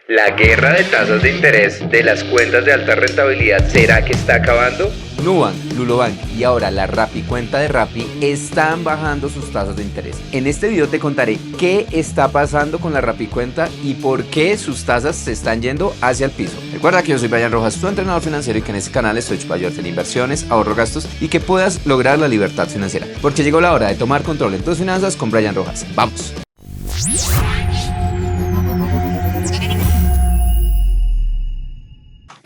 ¿La guerra de tasas de interés de las cuentas de alta rentabilidad será que está acabando? Nubank, Nulobank y ahora la Rappi cuenta de Rappi están bajando sus tasas de interés. En este video te contaré qué está pasando con la Rappi cuenta y por qué sus tasas se están yendo hacia el piso. Recuerda que yo soy Brian Rojas, tu entrenador financiero, y que en este canal estoy para ayudarte en inversiones, ahorro, gastos y que puedas lograr la libertad financiera. Porque llegó la hora de tomar control en tus finanzas con Brian Rojas. ¡Vamos!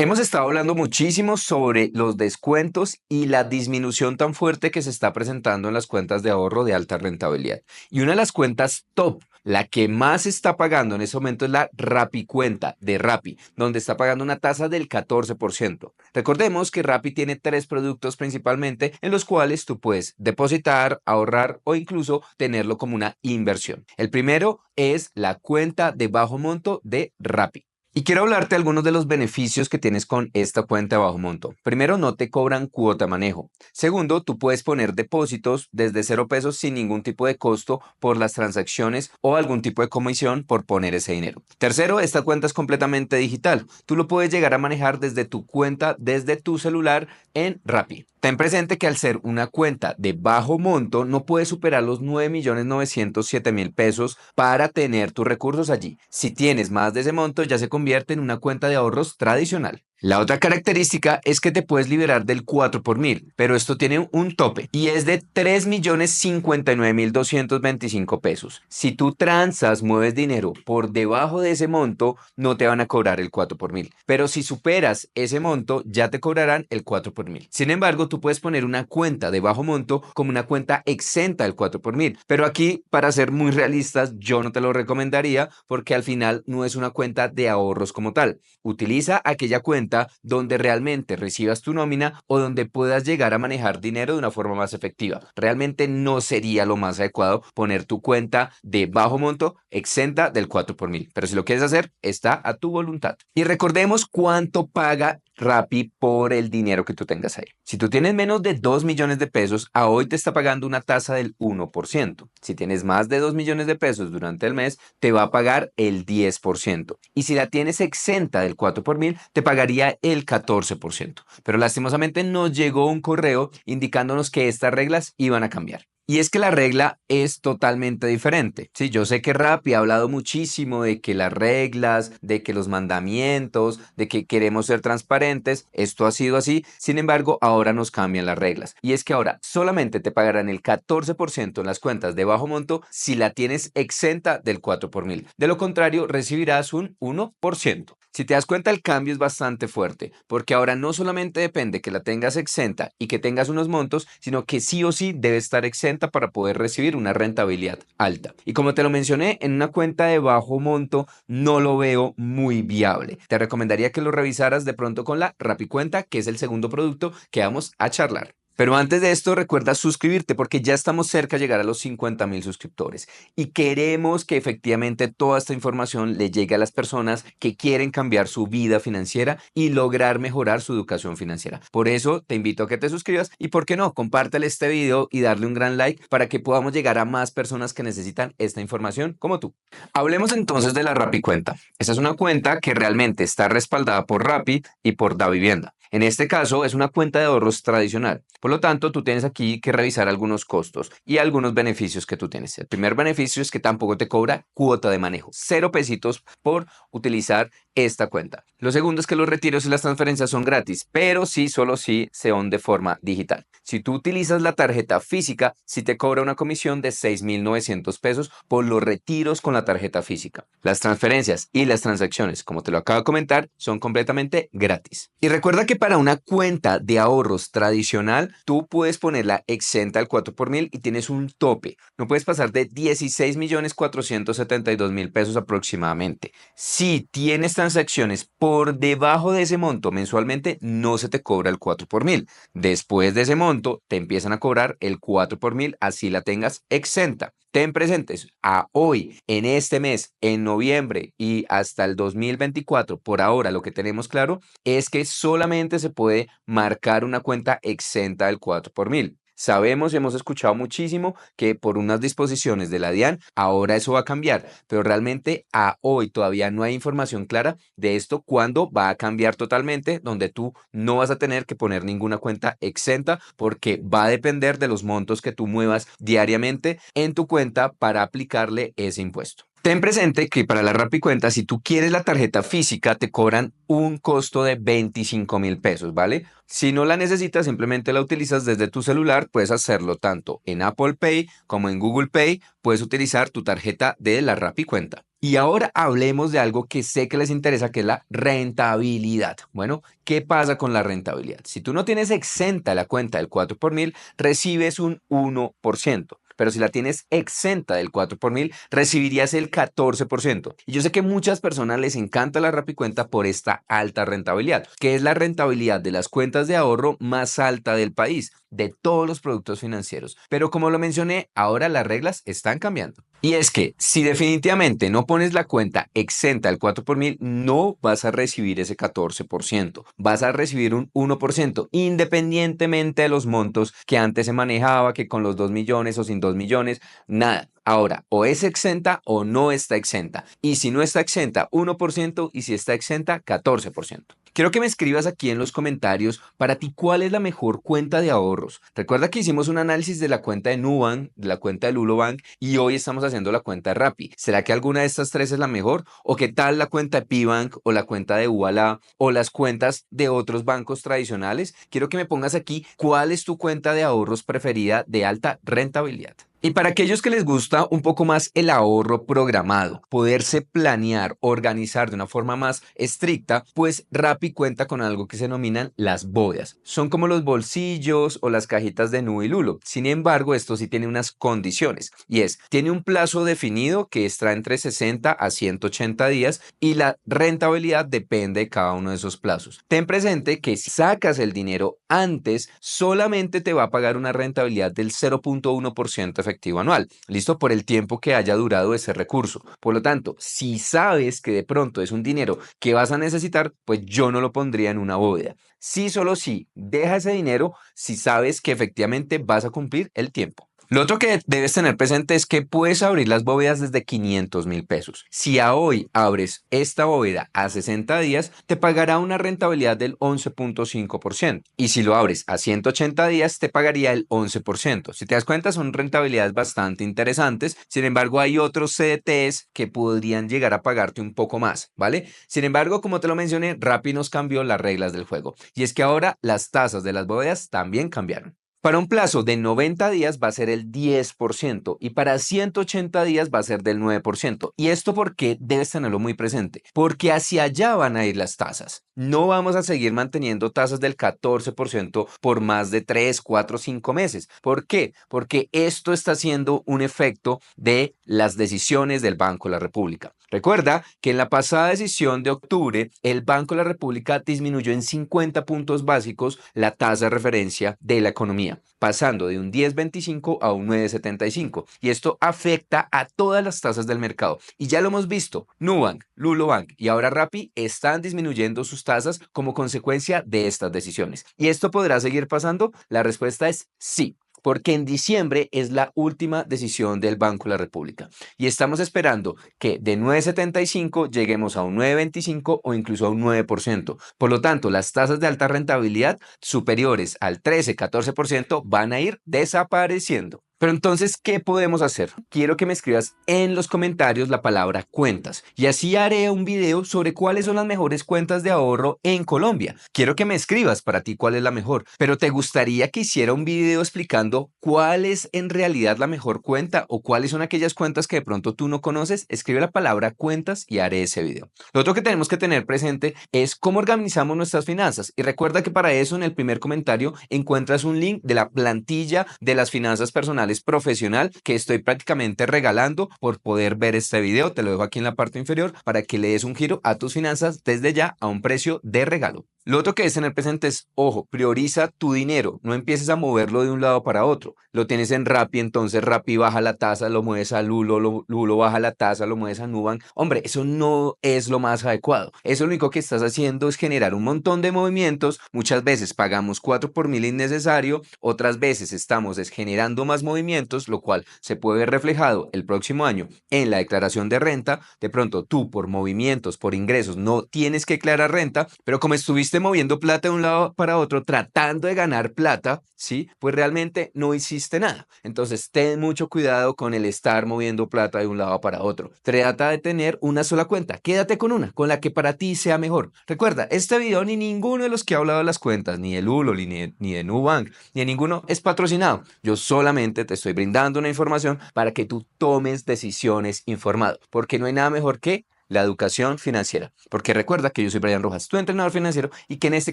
Hemos estado hablando muchísimo sobre los descuentos y la disminución tan fuerte que se está presentando en las cuentas de ahorro de alta rentabilidad. Y una de las cuentas top, la que más está pagando en ese momento, es la Rappi cuenta de Rappi, donde está pagando una tasa del 14%. Recordemos que Rappi tiene 3 productos principalmente en los cuales tú puedes depositar, ahorrar o incluso tenerlo como una inversión. El primero es la cuenta de bajo monto de Rappi. Y quiero hablarte de algunos de los beneficios que tienes con esta cuenta de bajo monto. Primero, no te cobran cuota de manejo. Segundo, tú puedes poner depósitos desde 0 pesos sin ningún tipo de costo por las transacciones o algún tipo de comisión por poner ese dinero. Tercero, esta cuenta es completamente digital. Tú lo puedes llegar a manejar desde tu cuenta, desde tu celular en Rappi. Ten presente que al ser una cuenta de bajo monto no puedes superar los 9.907.000 pesos para tener tus recursos allí. Si tienes más de ese monto, ya se convierte en una cuenta de ahorros tradicional. La otra característica es que te puedes liberar del 4 por mil, pero esto tiene un tope y es de 3.059.225 pesos. Si tú transas, mueves dinero por debajo de ese monto, no te van a cobrar el 4 por mil, pero si superas ese monto, ya te cobrarán el 4 por mil. Sin embargo, tú puedes poner una cuenta de bajo monto como una cuenta exenta del 4 por mil, pero aquí, para ser muy realistas, yo no te lo recomendaría porque al final no es una cuenta de ahorros como tal. Utiliza aquella cuenta donde realmente recibas tu nómina o donde puedas llegar a manejar dinero de una forma más efectiva. Realmente no sería lo más adecuado poner tu cuenta de bajo monto exenta del 4 por mil, pero si lo quieres hacer, está a tu voluntad. Y recordemos cuánto paga Rappi por el dinero que tú tengas ahí. Si tú tienes menos de 2 millones de pesos, a hoy te está pagando una tasa del 1%. Si tienes más de 2 millones de pesos durante el mes, te va a pagar el 10%. Y si la tienes exenta del 4 por mil, te pagaría el 14%. Pero lastimosamente nos llegó un correo indicándonos que estas reglas iban a cambiar. Y es que la regla es totalmente diferente. Sí, yo sé que Rappi ha hablado muchísimo de que las reglas, de que los mandamientos, de que queremos ser transparentes. Esto ha sido así. Sin embargo, ahora nos cambian las reglas. Y es que ahora solamente te pagarán el 14% en las cuentas de bajo monto si la tienes exenta del 4 por mil. De lo contrario, recibirás un 1%. Si te das cuenta, el cambio es bastante fuerte, porque ahora no solamente depende que la tengas exenta y que tengas unos montos, sino que sí o sí debe estar exenta para poder recibir una rentabilidad alta. Y como te lo mencioné, en una cuenta de bajo monto no lo veo muy viable. Te recomendaría que lo revisaras de pronto con la Rappi-Cuenta, que es el segundo producto que vamos a charlar. Pero antes de esto, recuerda suscribirte porque ya estamos cerca de llegar a los 50.000 suscriptores y queremos que efectivamente toda esta información le llegue a las personas que quieren cambiar su vida financiera y lograr mejorar su educación financiera. Por eso te invito a que te suscribas y, ¿por qué no?, compártele este video y darle un gran like para que podamos llegar a más personas que necesitan esta información como tú. Hablemos entonces de la Rappi Cuenta. Esta es una cuenta que realmente está respaldada por Rappi y por Davivienda. En este caso es una cuenta de ahorros tradicional. Por lo tanto, tú tienes aquí que revisar algunos costos y algunos beneficios que tú tienes. El primer beneficio es que tampoco te cobra cuota de manejo. 0 pesitos por utilizar esta cuenta. Lo segundo es que los retiros y las transferencias son gratis, pero sí, solo si son de forma digital. Si tú utilizas la tarjeta física, sí te cobra una comisión de 6.900 pesos por los retiros con la tarjeta física. Las transferencias y las transacciones, como te lo acabo de comentar, son completamente gratis. Y recuerda que para una cuenta de ahorros tradicional, tú puedes ponerla exenta al 4 por mil y tienes un tope. No puedes pasar de 16.472.000 pesos aproximadamente. Si tienes transacciones por debajo de ese monto mensualmente, no se te cobra el 4 por mil. Después de ese monto, te empiezan a cobrar el 4 por mil, así la tengas exenta. Ten presentes, a hoy, en este mes, en noviembre y hasta el 2024, por ahora lo que tenemos claro es que solamente se puede marcar una cuenta exenta del 4 por mil. Sabemos y hemos escuchado muchísimo que por unas disposiciones de la DIAN, ahora eso va a cambiar, pero realmente a hoy todavía no hay información clara de esto, cuándo va a cambiar totalmente, donde tú no vas a tener que poner ninguna cuenta exenta porque va a depender de los montos que tú muevas diariamente en tu cuenta para aplicarle ese impuesto. Ten presente que para la Rapicuenta, si tú quieres la tarjeta física, te cobran un costo de 25.000 pesos, ¿vale? Si no la necesitas, simplemente la utilizas desde tu celular, puedes hacerlo tanto en Apple Pay como en Google Pay, puedes utilizar tu tarjeta de la Rapicuenta. Y ahora hablemos de algo que sé que les interesa, que es la rentabilidad. Bueno, ¿qué pasa con la rentabilidad? Si tú no tienes exenta la cuenta del 4 por mil, recibes un 1%. Pero si la tienes exenta del 4 por mil, recibirías el 14%. Y yo sé que muchas personas les encanta la Rapicuenta por esta alta rentabilidad, que es la rentabilidad de las cuentas de ahorro más alta del país, de todos los productos financieros. Pero como lo mencioné, ahora las reglas están cambiando. Y es que si definitivamente no pones la cuenta exenta del 4 por mil, no vas a recibir ese 14%. Vas a recibir un 1%, independientemente de los montos que antes se manejaba, que con los 2 millones o sin 2 millones, nada. Ahora, o es exenta o no está exenta. Y si no está exenta, 1%, y si está exenta, 14%. Quiero que me escribas aquí en los comentarios para ti cuál es la mejor cuenta de ahorros. Recuerda que hicimos un análisis de la cuenta de Nubank, de la cuenta de Lulobank, y hoy estamos haciendo la cuenta de Rappi. ¿Será que alguna de estas tres es la mejor? ¿O qué tal la cuenta de Pibank o la cuenta de Ualá o las cuentas de otros bancos tradicionales? Quiero que me pongas aquí cuál es tu cuenta de ahorros preferida de alta rentabilidad. Y para aquellos que les gusta un poco más el ahorro programado, poderse planear, organizar de una forma más estricta, pues Rappi cuenta con algo que se denominan las bóvedas. Son como los bolsillos o las cajitas de Nu y Lulo. Sin embargo, esto sí tiene unas condiciones, y es, tiene un plazo definido que está entre 60 a 180 días y la rentabilidad depende de cada uno de esos plazos. Ten presente que si sacas el dinero antes, solamente te va a pagar una rentabilidad del 0.1% efectivo anual, listo, por el tiempo que haya durado ese recurso. Por lo tanto, si sabes que de pronto es un dinero que vas a necesitar, pues yo no lo pondría en una bóveda. Sí, solo sí, deja ese dinero si sabes que efectivamente vas a cumplir el tiempo. Lo otro que debes tener presente es que puedes abrir las bóvedas desde 500.000 pesos. Si a hoy abres esta bóveda a 60 días, te pagará una rentabilidad del 11.5%. Y si lo abres a 180 días, te pagaría el 11%. Si te das cuenta, son rentabilidades bastante interesantes. Sin embargo, hay otros CDTs que podrían llegar a pagarte un poco más, ¿vale? Sin embargo, como te lo mencioné, Rappi nos cambió las reglas del juego. Y es que ahora las tasas de las bóvedas también cambiaron. Para un plazo de 90 días va a ser el 10% y para 180 días va a ser del 9%. ¿Y esto por qué? Debes tenerlo muy presente, porque hacia allá van a ir las tasas. No vamos a seguir manteniendo tasas del 14% por más de 3, 4, 5 meses. ¿Por qué? Porque esto está siendo un efecto de las decisiones del Banco de la República. Recuerda que en la pasada decisión de octubre, el Banco de la República disminuyó en 50 puntos básicos la tasa de referencia de la economía, pasando de un 10.25 a un 9.75. Y esto afecta a todas las tasas del mercado. Y ya lo hemos visto, Nubank, Lulobank y ahora Rappi están disminuyendo sus tasas como consecuencia de estas decisiones. ¿Y esto podrá seguir pasando? La respuesta es sí. Porque en diciembre es la última decisión del Banco de la República y estamos esperando que de 9.75 lleguemos a un 9.25 o incluso a un 9%. Por lo tanto, las tasas de alta rentabilidad superiores al 13-14% van a ir desapareciendo. Pero entonces, ¿qué podemos hacer? Quiero que me escribas en los comentarios la palabra cuentas y así haré un video sobre cuáles son las mejores cuentas de ahorro en Colombia. Quiero que me escribas para ti cuál es la mejor, pero ¿te gustaría que hiciera un video explicando cuál es en realidad la mejor cuenta o cuáles son aquellas cuentas que de pronto tú no conoces? Escribe la palabra cuentas y haré ese video. Lo otro que tenemos que tener presente es cómo organizamos nuestras finanzas y recuerda que para eso en el primer comentario encuentras un link de la plantilla de las finanzas personales profesional que estoy prácticamente regalando por poder ver este video. Te lo dejo aquí en la parte inferior para que le des un giro a tus finanzas desde ya a un precio de regalo. Lo otro que es tener presente es, ojo, prioriza tu dinero, no empieces a moverlo de un lado para otro. Lo tienes en Rappi, entonces Rappi baja la tasa, lo mueves a Lulo, Lulo baja la tasa, lo mueves a Nubank. Hombre, eso no es lo más adecuado. Eso lo único que estás haciendo es generar un montón de movimientos. Muchas veces pagamos 4 por mil innecesario, otras veces estamos generando más movimientos, lo cual se puede ver reflejado el próximo año en la declaración de renta. De pronto tú por movimientos, por ingresos, no tienes que declarar renta, pero como estuviste moviendo plata de un lado para otro, tratando de ganar plata, ¿sí? Pues realmente no hiciste nada. Entonces, ten mucho cuidado con el estar moviendo plata de un lado para otro. Trata de tener una sola cuenta. Quédate con una, con la que para ti sea mejor. Recuerda, este video ni ninguno de los que ha hablado de las cuentas, ni de Lulo, ni de Nubank, ni de ninguno es patrocinado. Yo solamente te estoy brindando una información para que tú tomes decisiones informado, porque no hay nada mejor que la educación financiera. Porque recuerda que yo soy Brian Rojas, tu entrenador financiero, y que en este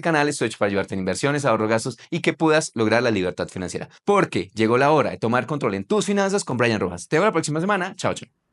canal estoy hecho para ayudarte en inversiones, ahorros, gastos y que puedas lograr la libertad financiera. Porque llegó la hora de tomar control en tus finanzas con Brian Rojas. Te veo la próxima semana. Chao, chao.